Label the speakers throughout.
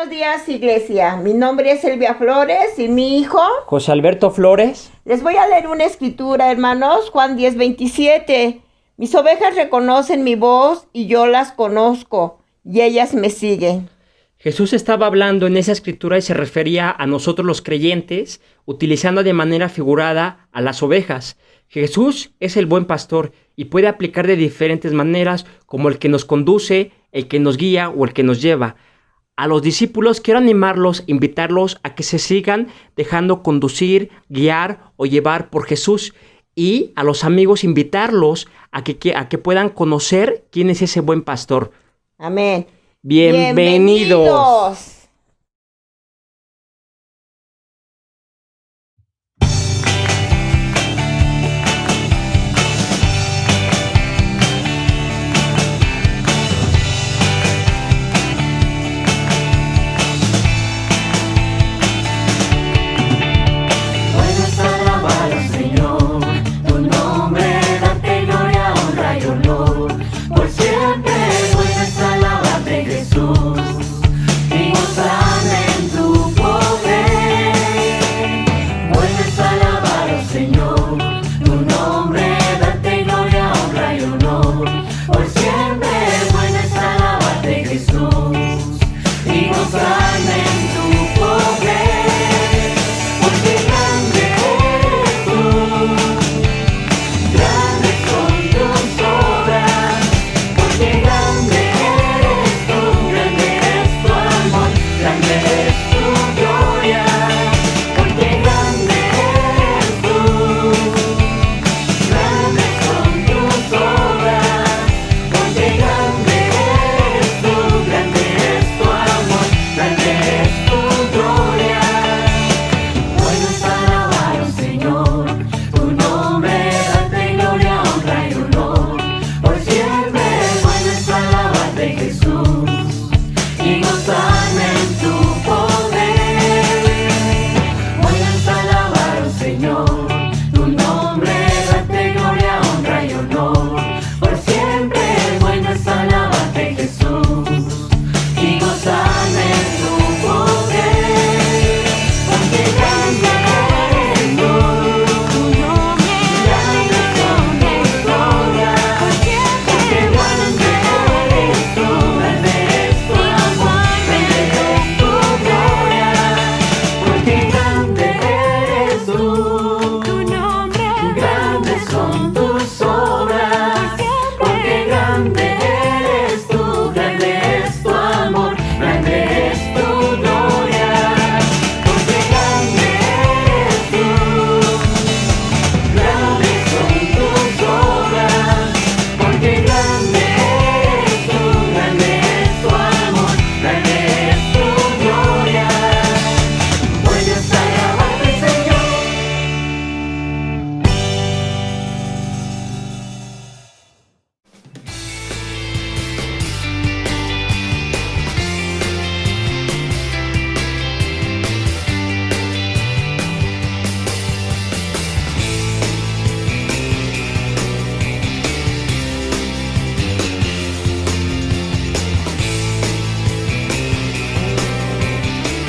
Speaker 1: Buenos días, iglesia. Mi nombre es Elvia Flores y mi hijo
Speaker 2: José Alberto Flores.
Speaker 1: Les voy a leer una escritura, hermanos, Juan 10:27. Mis ovejas reconocen mi voz y yo las conozco y ellas me siguen.
Speaker 2: Jesús estaba hablando en esa escritura y se refería a nosotros los creyentes, utilizando de manera figurada a las ovejas. Jesús es el buen pastor y puede aplicar de diferentes maneras, como el que nos conduce, el que nos guía o el que nos lleva. A los discípulos quiero animarlos, invitarlos a que se sigan dejando conducir, guiar o llevar por Jesús. Y a los amigos invitarlos a que puedan conocer quién es ese buen pastor.
Speaker 1: Amén.
Speaker 2: Bienvenidos.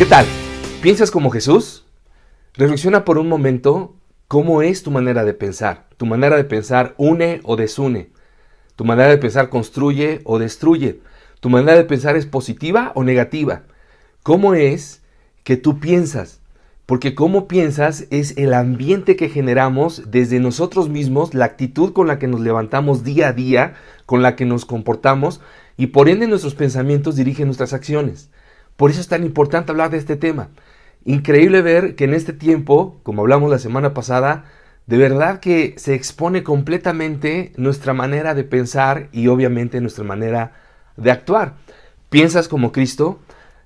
Speaker 3: ¿Qué tal? ¿Piensas como Jesús? Reflexiona por un momento cómo es tu manera de pensar. ¿Tu manera de pensar une o desune? ¿Tu manera de pensar construye o destruye? ¿Tu manera de pensar es positiva o negativa? ¿Cómo es que tú piensas? Porque cómo piensas es el ambiente que generamos desde nosotros mismos, la actitud con la que nos levantamos día a día, con la que nos comportamos, y por ende nuestros pensamientos dirigen nuestras acciones. Por eso es tan importante hablar de este tema. Increíble ver que en este tiempo, como hablamos la semana pasada, de verdad que se expone completamente nuestra manera de pensar y obviamente nuestra manera de actuar. ¿Piensas como Cristo?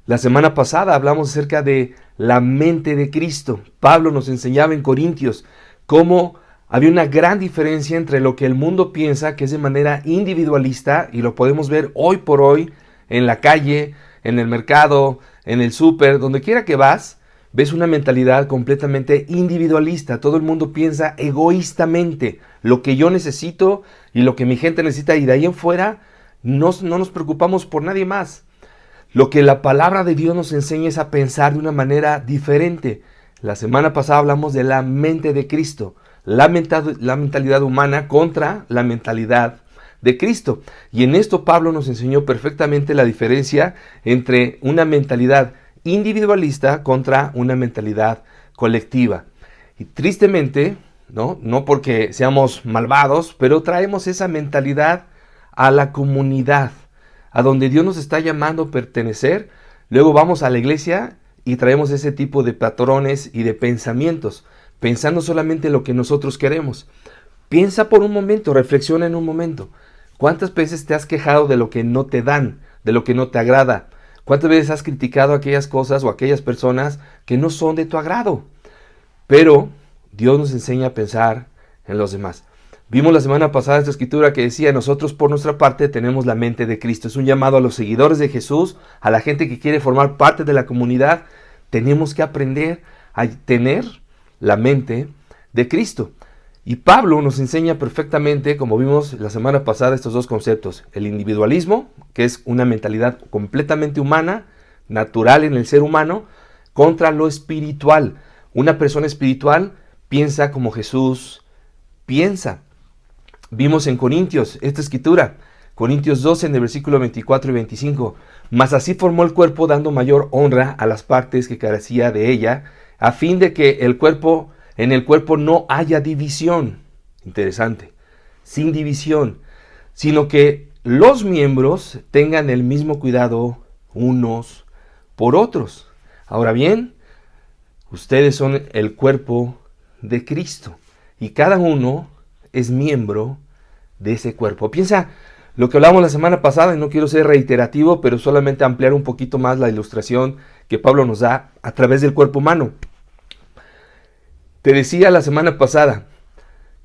Speaker 3: La semana pasada hablamos acerca de la mente de Cristo. Pablo nos enseñaba en Corintios cómo había una gran diferencia entre lo que el mundo piensa, que es de manera individualista, y lo podemos ver hoy por hoy en la calle, en el mercado, en el súper, donde quiera que vas, ves una mentalidad completamente individualista. Todo el mundo piensa egoístamente lo que yo necesito y lo que mi gente necesita, y de ahí en fuera no nos preocupamos por nadie más. Lo que la palabra de Dios nos enseña es a pensar de una manera diferente. La semana pasada hablamos de la mente de Cristo, la mentalidad humana contra la mentalidad de Cristo. Y en esto Pablo nos enseñó perfectamente la diferencia entre una mentalidad individualista contra una mentalidad colectiva. Y tristemente, no porque seamos malvados, pero traemos esa mentalidad a la comunidad, a donde Dios nos está llamando a pertenecer. Luego vamos a la iglesia y traemos ese tipo de patrones y de pensamientos, pensando solamente en lo que nosotros queremos. Piensa por un momento, reflexiona en un momento. ¿Cuántas veces te has quejado de lo que no te dan, de lo que no te agrada? ¿Cuántas veces has criticado aquellas cosas o aquellas personas que no son de tu agrado? Pero Dios nos enseña a pensar en los demás. Vimos la semana pasada esta escritura que decía: nosotros por nuestra parte tenemos la mente de Cristo. Es un llamado a los seguidores de Jesús, a la gente que quiere formar parte de la comunidad. Tenemos que aprender a tener la mente de Cristo. Y Pablo nos enseña perfectamente, como vimos la semana pasada, estos dos conceptos. El individualismo, que es una mentalidad completamente humana, natural en el ser humano, contra lo espiritual. Una persona espiritual piensa como Jesús piensa. Vimos en Corintios esta escritura, Corintios 12 en el versículo 24 y 25. Mas así formó el cuerpo, dando mayor honra a las partes que carecía de ella, a fin de que en el cuerpo no haya división. Interesante. Sin división, sino que los miembros tengan el mismo cuidado unos por otros. Ahora bien, ustedes son el cuerpo de Cristo y cada uno es miembro de ese cuerpo. Piensa lo que hablamos la semana pasada, y no quiero ser reiterativo, pero solamente ampliar un poquito más la ilustración que Pablo nos da a través del cuerpo humano. Te decía la semana pasada,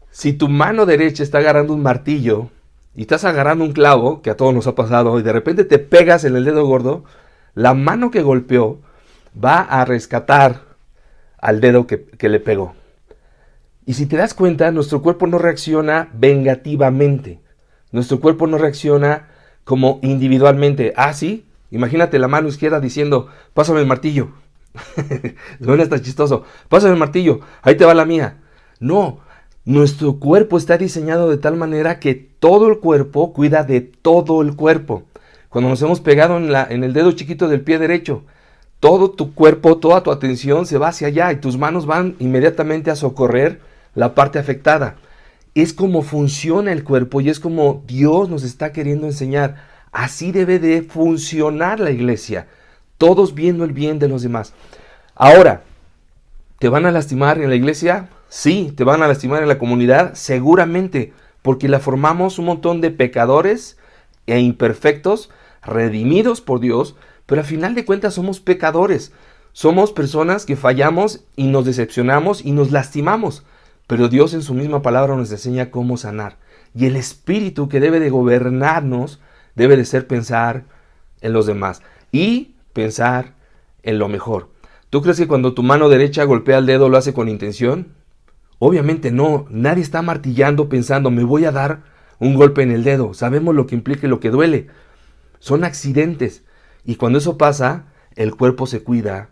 Speaker 3: si tu mano derecha está agarrando un martillo y estás agarrando un clavo, que a todos nos ha pasado, y de repente te pegas en el dedo gordo, la mano que golpeó va a rescatar al dedo que le pegó. Y si te das cuenta, nuestro cuerpo no reacciona vengativamente. Nuestro cuerpo no reacciona como individualmente. Ah, sí, imagínate la mano izquierda diciendo: pásame el martillo. Suena hasta chistoso. Pásame el martillo, ahí te va la mía. No, nuestro cuerpo está diseñado de tal manera que todo el cuerpo cuida de todo el cuerpo. Cuando nos hemos pegado en el dedo chiquito del pie derecho, todo tu cuerpo, toda tu atención se va hacia allá y tus manos van inmediatamente a socorrer la parte afectada. Es como funciona el cuerpo y es como Dios nos está queriendo enseñar. Así debe de funcionar la iglesia, todos viendo el bien de los demás. Ahora, ¿te van a lastimar en la iglesia? Sí. ¿Te van a lastimar en la comunidad? Seguramente, porque la formamos un montón de pecadores e imperfectos, redimidos por Dios, pero al final de cuentas somos pecadores. Somos personas que fallamos y nos decepcionamos y nos lastimamos. Pero Dios en su misma palabra nos enseña cómo sanar. Y el espíritu que debe de gobernarnos debe de ser pensar en los demás y pensar en lo mejor. ¿Tú crees que cuando tu mano derecha golpea el dedo lo hace con intención? Obviamente no. Nadie está martillando pensando: me voy a dar un golpe en el dedo. Sabemos lo que implica y lo que duele. Son accidentes. Y cuando eso pasa, el cuerpo se cuida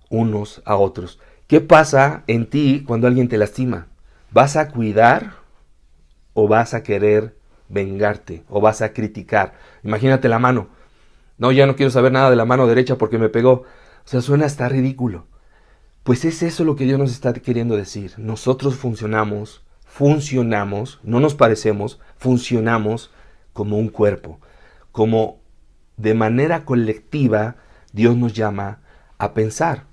Speaker 3: unos a otros. ¿Qué pasa en ti cuando alguien te lastima? ¿Vas a cuidar o vas a querer vengarte o vas a criticar? Imagínate la mano. No, ya no quiero saber nada de la mano derecha porque me pegó. O sea, suena hasta ridículo. Pues es eso lo que Dios nos está queriendo decir. Nosotros funcionamos, no nos parecemos, funcionamos como un cuerpo. Como de manera colectiva Dios nos llama a pensar.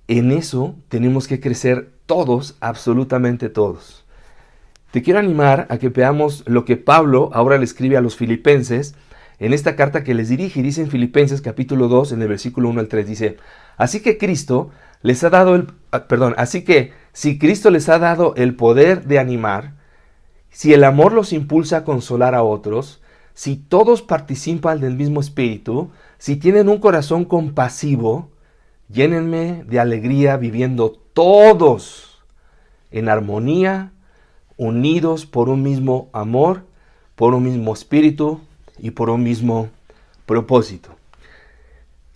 Speaker 3: En eso tenemos que crecer todos, absolutamente todos. Te quiero animar a que veamos lo que Pablo ahora le escribe a los filipenses en esta carta que les dirige. Y dice en Filipenses capítulo 2, en el versículo 1 al 3, dice: así que si Cristo les ha dado el poder de animar, si el amor los impulsa a consolar a otros, si todos participan del mismo espíritu, si tienen un corazón compasivo, llénenme de alegría viviendo todos en armonía, unidos por un mismo amor, por un mismo espíritu y por un mismo propósito.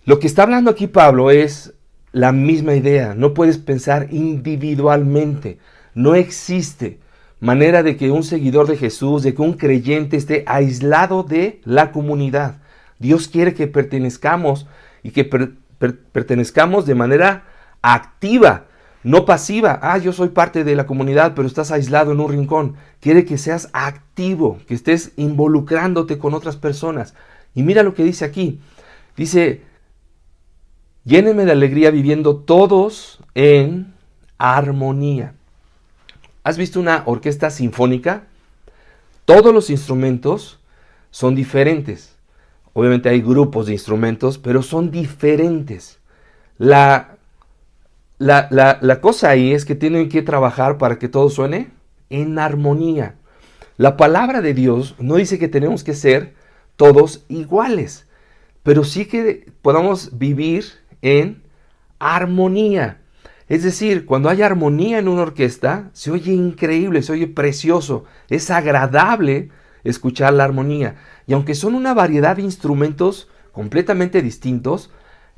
Speaker 3: Lo que está hablando aquí Pablo es la misma idea. No puedes pensar individualmente. No existe manera de que un seguidor de Jesús, de que un creyente esté aislado de la comunidad. Dios quiere que pertenezcamos y que pertenezcamos de manera activa, no pasiva. Yo soy parte de la comunidad, pero estás aislado en un rincón. Quiere que seas activo, que estés involucrándote con otras personas. Y mira lo que dice aquí. Dice, llénenme de alegría viviendo todos en armonía. ¿Has visto una orquesta sinfónica? Todos los instrumentos son diferentes. Obviamente hay grupos de instrumentos, pero son diferentes. La cosa ahí es que tienen que trabajar para que todo suene en armonía. La palabra de Dios no dice que tenemos que ser todos iguales, pero sí que podamos vivir en armonía. Es decir, cuando hay armonía en una orquesta, se oye increíble, se oye precioso, es agradable escuchar la armonía. Y aunque son una variedad de instrumentos completamente distintos,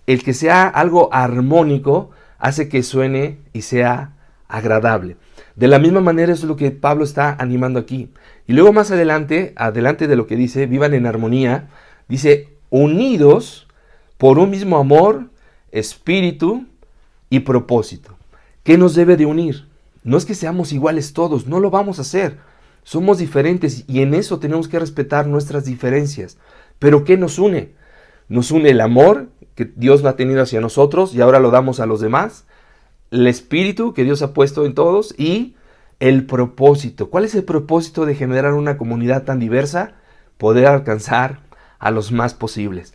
Speaker 3: el que sea algo armónico hace que suene y sea agradable. De la misma manera es lo que Pablo está animando aquí. Y luego más adelante de lo que dice, vivan en armonía, dice, unidos por un mismo amor, espíritu y propósito. ¿Qué nos debe de unir? No es que seamos iguales todos, no lo vamos a hacer. Somos diferentes y en eso tenemos que respetar nuestras diferencias. Pero ¿qué nos une? Nos une el amor que Dios ha tenido hacia nosotros y ahora lo damos a los demás, el espíritu que Dios ha puesto en todos y el propósito. ¿Cuál es el propósito de generar una comunidad tan diversa? Poder alcanzar a los más posibles.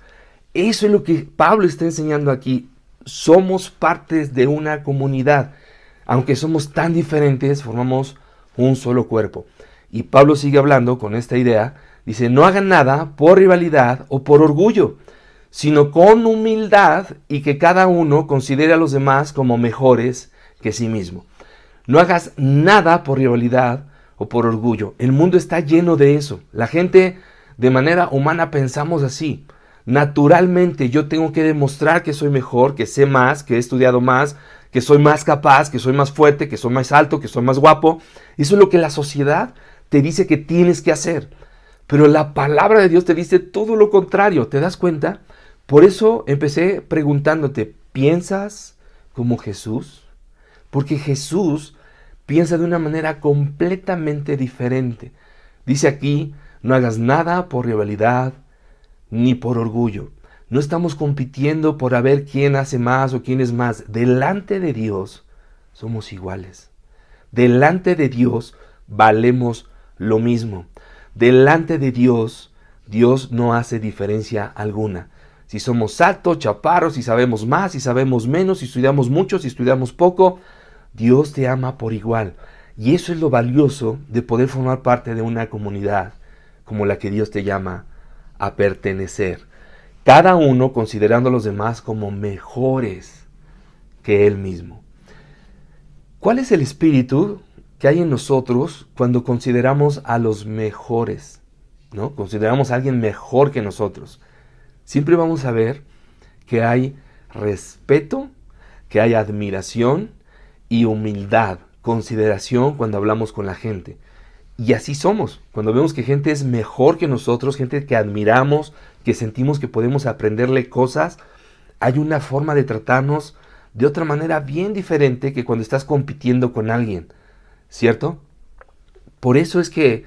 Speaker 3: Eso es lo que Pablo está enseñando aquí. Somos partes de una comunidad. Aunque somos tan diferentes, formamos un solo cuerpo. Y Pablo sigue hablando con esta idea. Dice, no hagan nada por rivalidad o por orgullo, sino con humildad y que cada uno considere a los demás como mejores que sí mismo. No hagas nada por rivalidad o por orgullo. El mundo está lleno de eso. La gente de manera humana pensamos así. Naturalmente yo tengo que demostrar que soy mejor, que sé más, que he estudiado más, que soy más capaz, que soy más fuerte, que soy más alto, que soy más guapo. Eso es lo que la sociedad te dice que tienes que hacer. Pero la palabra de Dios te dice todo lo contrario. ¿Te das cuenta? Por eso empecé preguntándote, ¿piensas como Jesús? Porque Jesús piensa de una manera completamente diferente. Dice aquí, no hagas nada por rivalidad ni por orgullo. No estamos compitiendo por a ver quién hace más o quién es más. Delante de Dios somos iguales. Delante de Dios valemos lo mismo. Delante de Dios, Dios no hace diferencia alguna. Si somos altos, chaparros, si sabemos más, si sabemos menos, si estudiamos mucho, si estudiamos poco, Dios te ama por igual. Y eso es lo valioso de poder formar parte de una comunidad como la que Dios te llama a pertenecer. Cada uno considerando a los demás como mejores que él mismo. ¿Cuál es el espíritu que hay en nosotros cuando consideramos a los mejores? ¿No? Consideramos a alguien mejor que nosotros. Siempre vamos a ver que hay respeto, que hay admiración y humildad, consideración cuando hablamos con la gente. Y así somos. Cuando vemos que gente es mejor que nosotros, gente que admiramos, que sentimos que podemos aprenderle cosas, hay una forma de tratarnos de otra manera bien diferente que cuando estás compitiendo con alguien, ¿cierto? Por eso es que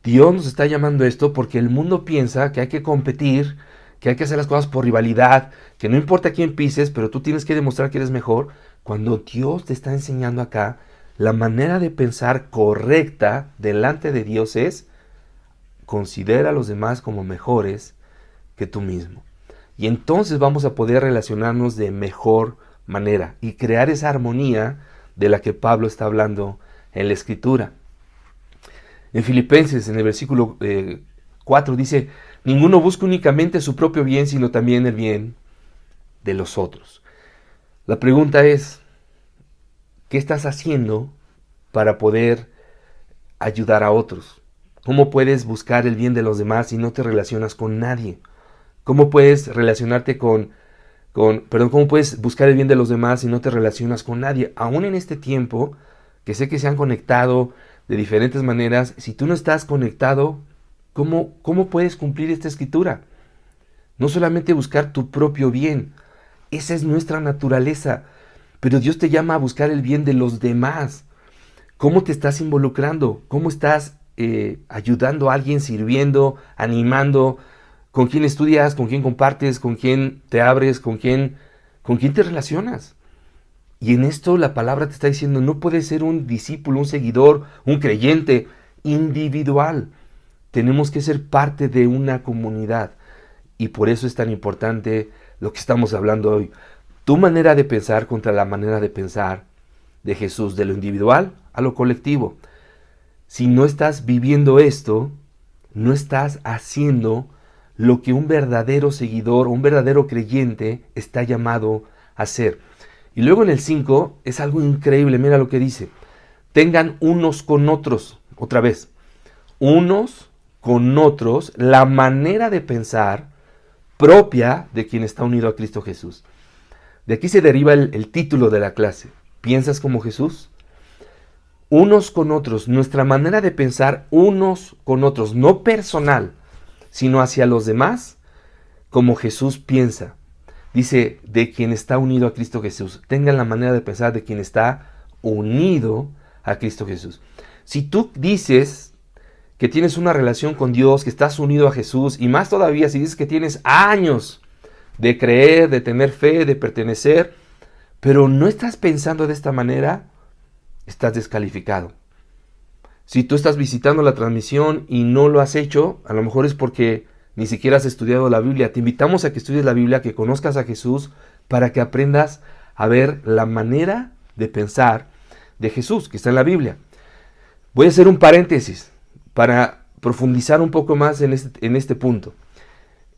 Speaker 3: Dios nos está llamando esto, porque el mundo piensa que hay que competir, que hay que hacer las cosas por rivalidad, que no importa quién pises, pero tú tienes que demostrar que eres mejor, cuando Dios te está enseñando acá, la manera de pensar correcta delante de Dios es considera a los demás como mejores que tú mismo. Y entonces vamos a poder relacionarnos de mejor manera y crear esa armonía de la que Pablo está hablando en la Escritura. En Filipenses, en el versículo 4 dice, ninguno busca únicamente su propio bien, sino también el bien de los otros. La pregunta es, ¿qué estás haciendo para poder ayudar a otros? ¿Cómo puedes buscar el bien de los demás si no te relacionas con nadie? ¿Cómo puedes relacionarte con ¿cómo puedes buscar el bien de los demás si no te relacionas con nadie? Aún en este tiempo, que sé que se han conectado de diferentes maneras, si tú no estás conectado, ¿cómo puedes cumplir esta escritura? No solamente buscar tu propio bien, esa es nuestra naturaleza, pero Dios te llama a buscar el bien de los demás. ¿Cómo te estás involucrando? ¿Cómo estás ayudando a alguien, sirviendo, animando? ¿Con quién estudias? ¿Con quién compartes? ¿Con quién te abres? ¿Con quién te relacionas? Y en esto la palabra te está diciendo, no puedes ser un discípulo, un seguidor, un creyente individual. Tenemos que ser parte de una comunidad. Y por eso es tan importante lo que estamos hablando hoy. Tu manera de pensar contra la manera de pensar de Jesús, de lo individual a lo colectivo. Si no estás viviendo esto, no estás haciendo lo que un verdadero seguidor, un verdadero creyente está llamado a hacer. Y luego en el 5 es algo increíble, mira lo que dice. Tengan unos con otros, otra vez, unos con otros, la manera de pensar propia de quien está unido a Cristo Jesús. De aquí se deriva el título de la clase. ¿Piensas como Jesús? Unos con otros, nuestra manera de pensar unos con otros, no personal, sino hacia los demás, como Jesús piensa. Dice, de quien está unido a Cristo Jesús. Tengan la manera de pensar de quien está unido a Cristo Jesús. Si tú dices que tienes una relación con Dios, que estás unido a Jesús, y más todavía si dices que tienes años de creer, de tener fe, de pertenecer, pero no estás pensando de esta manera, estás descalificado. Si tú estás visitando la transmisión y no lo has hecho, a lo mejor es porque ni siquiera has estudiado la Biblia. Te invitamos a que estudies la Biblia, que conozcas a Jesús, para que aprendas a ver la manera de pensar de Jesús, que está en la Biblia. Voy a hacer un paréntesis para profundizar un poco más en este punto.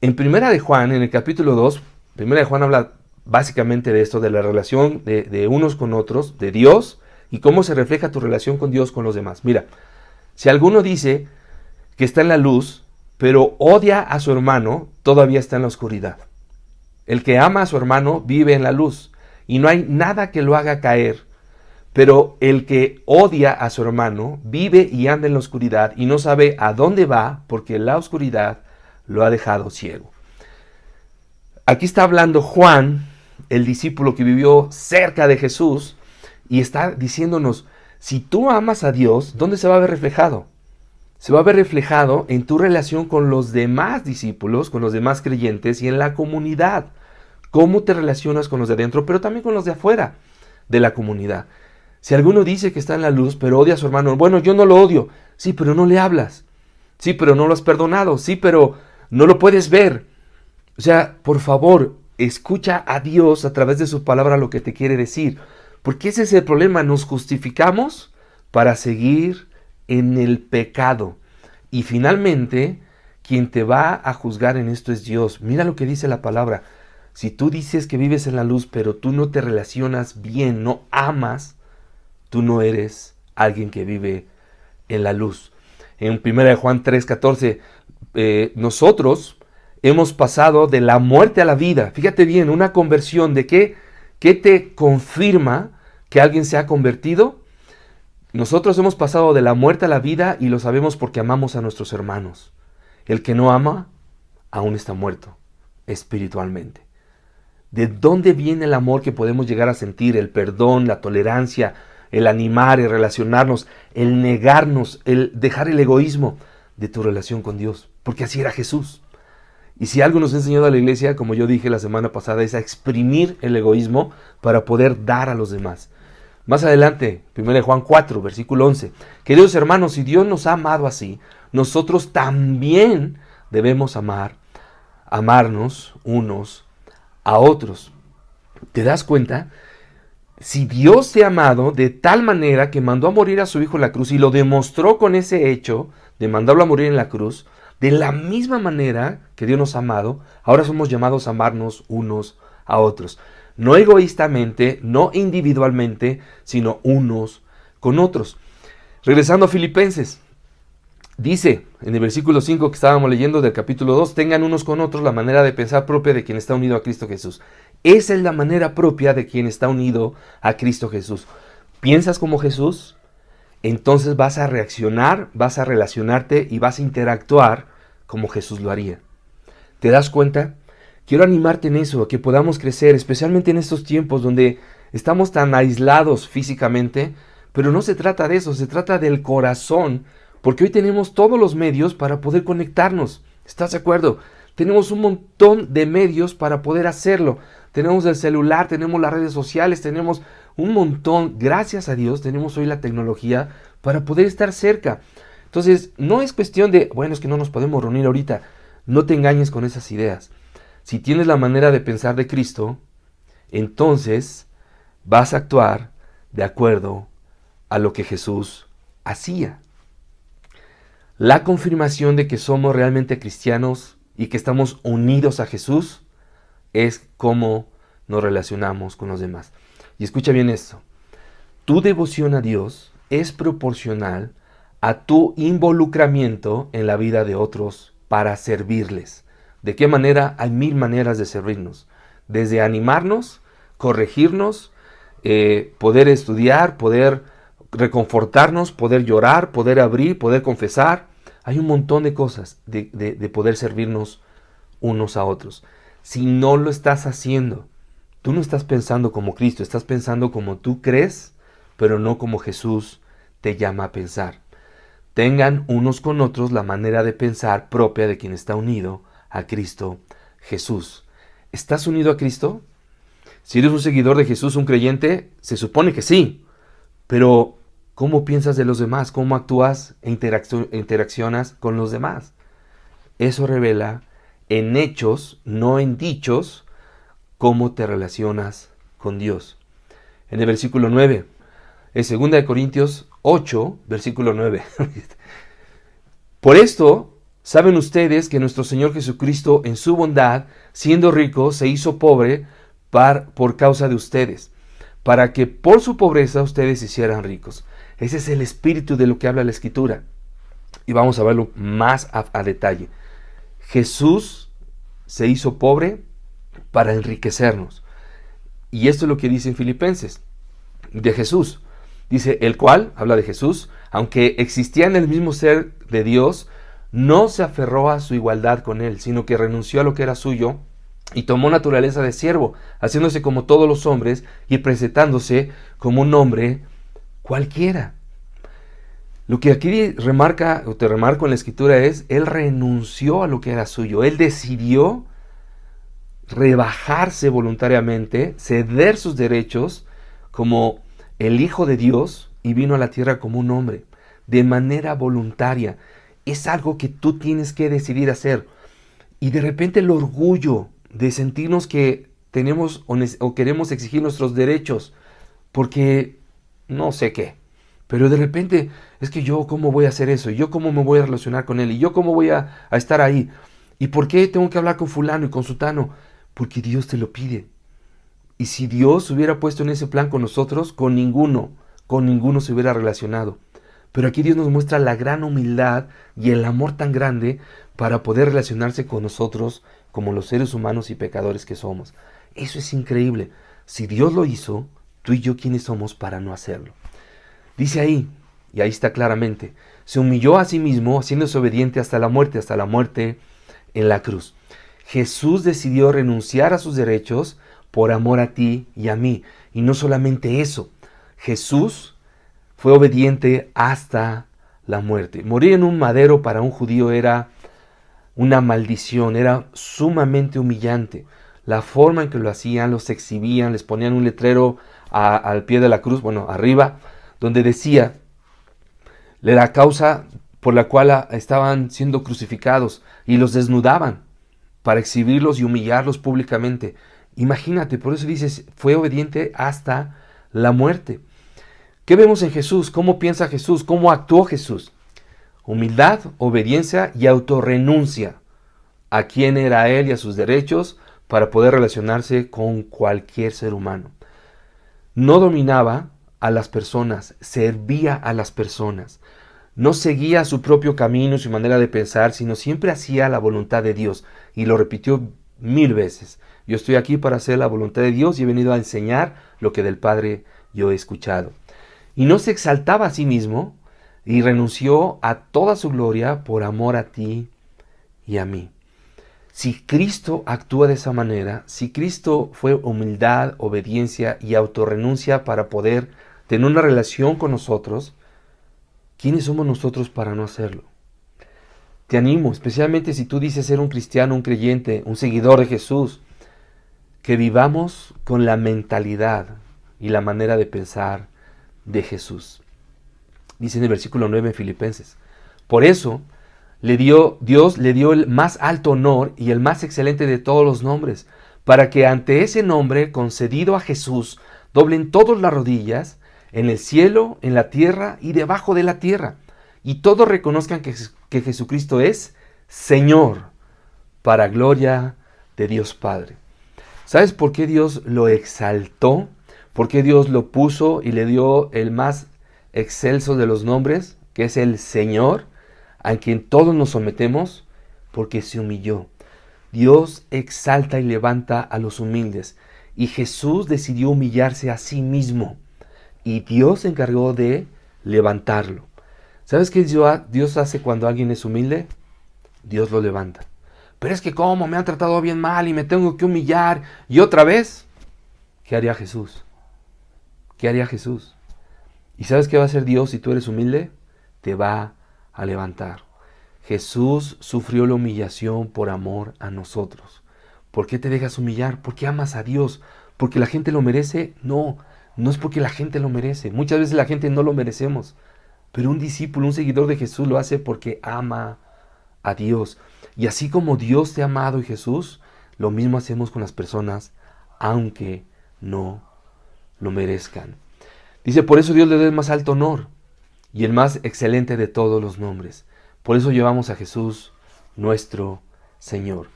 Speaker 3: En Primera de Juan, en el capítulo 2, Primera de Juan habla básicamente de esto, de la relación de unos con otros, de Dios, y cómo se refleja tu relación con Dios con los demás. Mira, si alguno dice que está en la luz, pero odia a su hermano, todavía está en la oscuridad. El que ama a su hermano vive en la luz, y no hay nada que lo haga caer. Pero el que odia a su hermano vive y anda en la oscuridad, y no sabe a dónde va, porque la oscuridad lo ha dejado ciego. Aquí está hablando Juan, el discípulo que vivió cerca de Jesús, y está diciéndonos, si tú amas a Dios, ¿dónde se va a ver reflejado? Se va a ver reflejado en tu relación con los demás discípulos, con los demás creyentes y en la comunidad. Cómo te relacionas con los de adentro, pero también con los de afuera de la comunidad. Si alguno dice que está en la luz, pero odia a su hermano, bueno, yo no lo odio. Sí, pero no le hablas. Sí, pero no lo has perdonado. Sí, pero no lo puedes ver. O sea, por favor, escucha a Dios a través de su palabra lo que te quiere decir. Porque ese es el problema, nos justificamos para seguir en el pecado. Y finalmente, quien te va a juzgar en esto es Dios. Mira lo que dice la palabra. Si tú dices que vives en la luz, pero tú no te relacionas bien, no amas, tú no eres alguien que vive en la luz. En 1 Juan 3:14, nosotros hemos pasado de la muerte a la vida. Fíjate bien, una conversión de qué te confirma que alguien se ha convertido. Nosotros hemos pasado de la muerte a la vida y lo sabemos porque amamos a nuestros hermanos. El que no ama, aún está muerto espiritualmente. ¿De dónde viene el amor que podemos llegar a sentir? El perdón, la tolerancia, el animar, el relacionarnos, el negarnos, el dejar el egoísmo de tu relación con Dios. Porque así era Jesús. Y si algo nos ha enseñado a la iglesia, como yo dije la semana pasada, es a exprimir el egoísmo para poder dar a los demás. Más adelante, 1 Juan 4, versículo 11. Queridos hermanos, si Dios nos ha amado así, nosotros también debemos amarnos unos a otros. ¿Te das cuenta? Si Dios te ha amado de tal manera que mandó a morir a su Hijo en la cruz y lo demostró con ese hecho de mandarlo a morir en la cruz, de la misma manera que Dios nos ha amado, ahora somos llamados a amarnos unos a otros. No egoístamente, no individualmente, sino unos con otros. Regresando a Filipenses, dice en el versículo 5 que estábamos leyendo del capítulo 2, tengan unos con otros la manera de pensar propia de quien está unido a Cristo Jesús. Esa es la manera propia de quien está unido a Cristo Jesús. ¿Piensas como Jesús? Entonces vas a reaccionar, vas a relacionarte y vas a interactuar como Jesús lo haría. ¿Te das cuenta? Quiero animarte en eso, a que podamos crecer, especialmente en estos tiempos donde estamos tan aislados físicamente, pero no se trata de eso, se trata del corazón, porque hoy tenemos todos los medios para poder conectarnos. ¿Estás de acuerdo? Tenemos un montón de medios para poder hacerlo. Tenemos el celular, tenemos las redes sociales, tenemos un montón, gracias a Dios, tenemos hoy la tecnología para poder estar cerca. Entonces, no es cuestión de, bueno, es que no nos podemos reunir ahorita. No te engañes con esas ideas. Si tienes la manera de pensar de Cristo, entonces vas a actuar de acuerdo a lo que Jesús hacía. La confirmación de que somos realmente cristianos y que estamos unidos a Jesús es cómo nos relacionamos con los demás. Y escucha bien esto. Tu devoción a Dios es proporcional a tu involucramiento en la vida de otros para servirles. ¿De qué manera? Hay 1000 maneras de servirnos. Desde animarnos, corregirnos, poder estudiar, poder reconfortarnos, poder llorar, poder abrir, poder confesar. Hay un montón de cosas de poder servirnos unos a otros. Si no lo estás haciendo, tú no estás pensando como Cristo, estás pensando como tú crees, pero no como Jesús te llama a pensar. Tengan unos con otros la manera de pensar propia de quien está unido a Cristo Jesús. ¿Estás unido a Cristo? Si eres un seguidor de Jesús, un creyente, se supone que sí. Pero, ¿cómo piensas de los demás? ¿Cómo actúas e interaccionas con los demás? Eso revela en hechos, no en dichos, cómo te relacionas con Dios. En el versículo 9, en 2 Corintios 8, versículo 9. Por esto, saben ustedes que nuestro Señor Jesucristo, en su bondad, siendo rico, se hizo pobre por causa de ustedes, para que por su pobreza ustedes se hicieran ricos. Ese es el espíritu de lo que habla la Escritura. Y vamos a verlo más a detalle. Jesús se hizo pobre para enriquecernos. Y esto es lo que dice en Filipenses de Jesús. Dice, el cual, habla de Jesús, aunque existía en el mismo ser de Dios, no se aferró a su igualdad con él, sino que renunció a lo que era suyo y tomó naturaleza de siervo, haciéndose como todos los hombres y presentándose como un hombre cualquiera. Lo que aquí remarca, o te remarco en la Escritura es, él renunció a lo que era suyo, él decidió rebajarse voluntariamente, ceder sus derechos como el Hijo de Dios y vino a la tierra como un hombre, de manera voluntaria. Es algo que tú tienes que decidir hacer. Y de repente el orgullo de sentirnos que tenemos o queremos exigir nuestros derechos porque no sé qué. Pero de repente es que yo cómo voy a hacer eso, y yo cómo me voy a relacionar con él, y yo cómo voy a estar ahí. ¿Y por qué tengo que hablar con fulano y con sutano? Porque Dios te lo pide. Y si Dios hubiera puesto en ese plan con nosotros, con ninguno se hubiera relacionado. Pero aquí Dios nos muestra la gran humildad y el amor tan grande para poder relacionarse con nosotros como los seres humanos y pecadores que somos. Eso es increíble. Si Dios lo hizo, tú y yo, ¿quiénes somos para no hacerlo? Dice ahí, y ahí está claramente, se humilló a sí mismo, haciéndose obediente hasta la muerte en la cruz. Jesús decidió renunciar a sus derechos por amor a ti y a mí. Y no solamente eso, Jesús fue obediente hasta la muerte. Morir en un madero para un judío era una maldición, era sumamente humillante. La forma en que lo hacían, los exhibían, les ponían un letrero al pie de la cruz, bueno, arriba, donde decía la causa por la cual estaban siendo crucificados, y los desnudaban para exhibirlos y humillarlos públicamente. Imagínate, por eso dices, fue obediente hasta la muerte. ¿Qué vemos en Jesús? ¿Cómo piensa Jesús? ¿Cómo actuó Jesús? Humildad, obediencia y autorrenuncia a quién era él y a sus derechos para poder relacionarse con cualquier ser humano. No dominaba a las personas, servía a las personas. No seguía su propio camino y su manera de pensar, sino siempre hacía la voluntad de Dios. Y lo repitió 1000 veces. Yo estoy aquí para hacer la voluntad de Dios y he venido a enseñar lo que del Padre yo he escuchado. Y no se exaltaba a sí mismo y renunció a toda su gloria por amor a ti y a mí. Si Cristo actúa de esa manera, si Cristo fue humildad, obediencia y autorrenuncia para poder tener una relación con nosotros, ¿quiénes somos nosotros para no hacerlo? Te animo, especialmente si tú dices ser un cristiano, un creyente, un seguidor de Jesús, que vivamos con la mentalidad y la manera de pensar de Jesús. Dice en el versículo 9 en Filipenses. Por eso Dios le dio el más alto honor y el más excelente de todos los nombres, para que ante ese nombre concedido a Jesús doblen todas las rodillas en el cielo, en la tierra y debajo de la tierra, y todos reconozcan que Jesucristo es Señor, para gloria de Dios Padre. ¿Sabes por qué Dios lo exaltó? ¿Por qué Dios lo puso y le dio el más excelso de los nombres, que es el Señor, a quien todos nos sometemos? Porque se humilló. Dios exalta y levanta a los humildes, y Jesús decidió humillarse a sí mismo, y Dios se encargó de levantarlo. ¿Sabes qué Dios hace cuando alguien es humilde? Dios lo levanta. Pero es que cómo me han tratado bien mal y me tengo que humillar. Y otra vez, ¿qué haría Jesús? ¿Qué haría Jesús? ¿Y sabes qué va a hacer Dios si tú eres humilde? Te va a levantar. Jesús sufrió la humillación por amor a nosotros. ¿Por qué te dejas humillar? ¿Porque amas a Dios? ¿Porque la gente lo merece? No, no es porque la gente lo merece. Muchas veces la gente no lo merecemos. Pero un discípulo, un seguidor de Jesús lo hace porque ama a Dios. Y así como Dios te ha amado y Jesús, lo mismo hacemos con las personas, aunque no lo merezcan. Dice, por eso Dios le da el más alto honor y el más excelente de todos los nombres. Por eso llevamos a Jesús, nuestro Señor.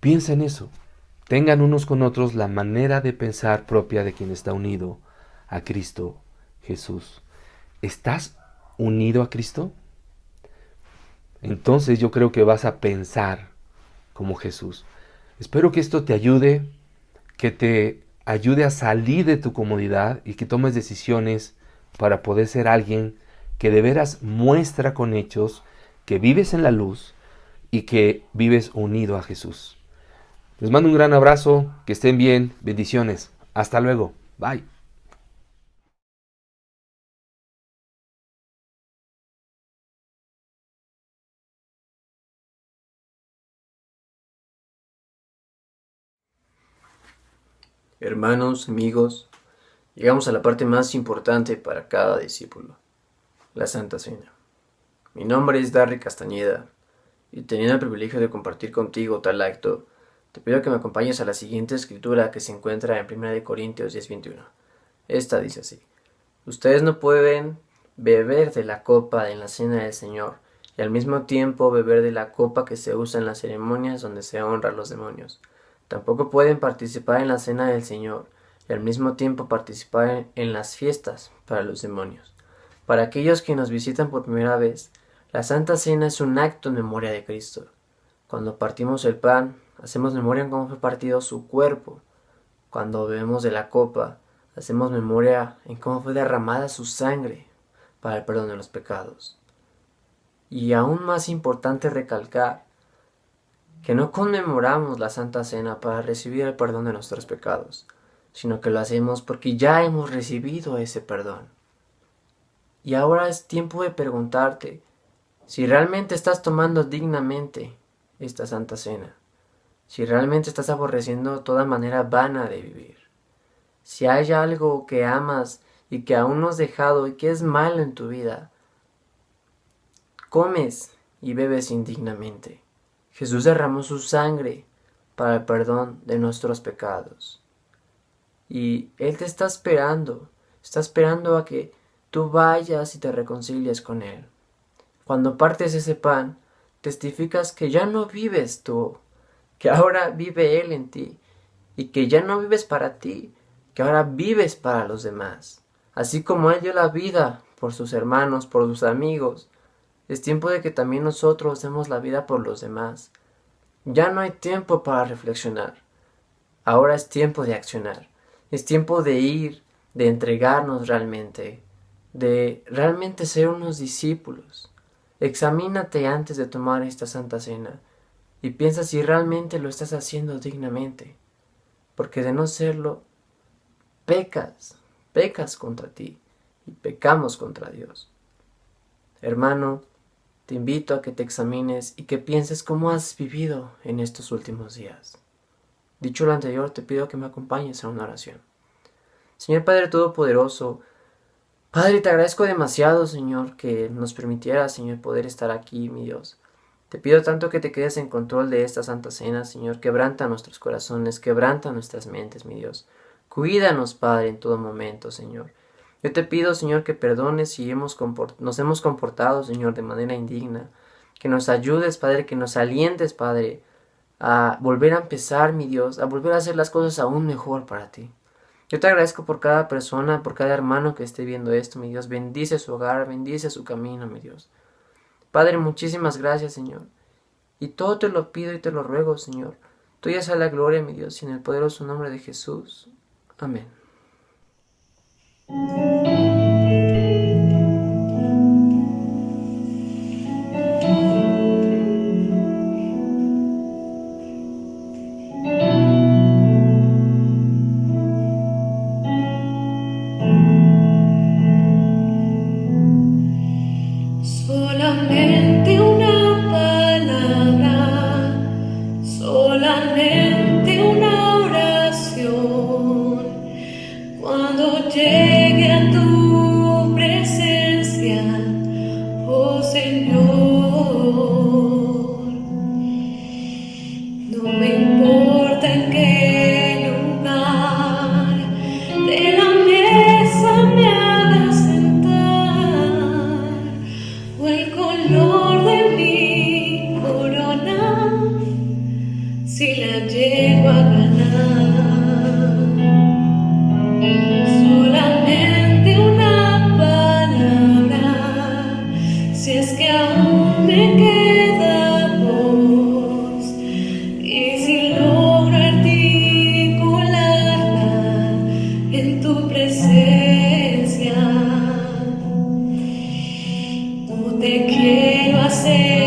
Speaker 3: Piensa en eso. Tengan unos con otros la manera de pensar propia de quien está unido a Cristo Jesús. ¿Estás unido a Cristo? Entonces yo creo que vas a pensar como Jesús. Espero que esto te ayude, que te ayude a salir de tu comodidad y que tomes decisiones para poder ser alguien que de veras muestra con hechos que vives en la luz y que vives unido a Jesús. Les mando un gran abrazo, que estén bien, bendiciones. Hasta luego, bye.
Speaker 4: Hermanos, amigos, llegamos a la parte más importante para cada discípulo, la Santa Cena. Mi nombre es Darry Castañeda y teniendo el privilegio de compartir contigo tal acto, te pido que me acompañes a la siguiente escritura que se encuentra en 1 Corintios 10:21. Esta dice así: ustedes no pueden beber de la copa en la cena del Señor y al mismo tiempo beber de la copa que se usa en las ceremonias donde se honra a los demonios. Tampoco pueden participar en la cena del Señor y al mismo tiempo participar en las fiestas para los demonios. Para aquellos que nos visitan por primera vez, la Santa Cena es un acto en memoria de Cristo. Cuando partimos el pan, hacemos memoria en cómo fue partido su cuerpo. Cuando bebemos de la copa, hacemos memoria en cómo fue derramada su sangre para el perdón de los pecados. Y aún más importante recalcar que no conmemoramos la Santa Cena para recibir el perdón de nuestros pecados, sino que lo hacemos porque ya hemos recibido ese perdón. Y ahora es tiempo de preguntarte si realmente estás tomando dignamente esta Santa Cena, si realmente estás aborreciendo toda manera vana de vivir, si hay algo que amas y que aún no has dejado y que es malo en tu vida, comes y bebes indignamente. Jesús derramó su sangre para el perdón de nuestros pecados. Y Él te está esperando a que tú vayas y te reconcilies con Él. Cuando partes ese pan, testificas que ya no vives tú, que ahora vive Él en ti, y que ya no vives para ti, que ahora vives para los demás. Así como Él dio la vida por sus hermanos, por sus amigos, es tiempo de que también nosotros demos la vida por los demás. Ya no hay tiempo para reflexionar. Ahora es tiempo de accionar. Es tiempo de ir, de entregarnos realmente, de realmente ser unos discípulos. Examínate antes de tomar esta Santa Cena y piensa si realmente lo estás haciendo dignamente, porque de no serlo, pecas contra ti y pecamos contra Dios. Hermano, te invito a que te examines y que pienses cómo has vivido en estos últimos días. Dicho lo anterior, te pido que me acompañes a una oración. Señor Padre Todopoderoso, Padre, te agradezco demasiado, Señor, que nos permitiera, Señor, poder estar aquí, mi Dios. Te pido tanto que te quedes en control de esta Santa Cena, Señor. Quebranta nuestros corazones, quebranta nuestras mentes, mi Dios. Cuídanos, Padre, en todo momento, Señor. Yo te pido, Señor, que perdones si nos hemos comportado, Señor, de manera indigna. Que nos ayudes, Padre, que nos alientes, Padre, a volver a empezar, mi Dios, a volver a hacer las cosas aún mejor para ti. Yo te agradezco por cada persona, por cada hermano que esté viendo esto, mi Dios. Bendice su hogar, bendice su camino, mi Dios. Padre, muchísimas gracias, Señor. Y todo te lo pido y te lo ruego, Señor. Tuya sea la gloria, mi Dios, y en el poderoso nombre de Jesús. Amén.
Speaker 5: Solamente una palabra, solamente una oración. Cuando llegue a tu presencia, oh Señor, no me importa en qué lugar de la mesa me hagas sentar, o el color de mi corona, si la llego a ganar. Solamente una palabra, si es que aún me queda voz, y si logro articularla en tu presencia. No te quiero hacer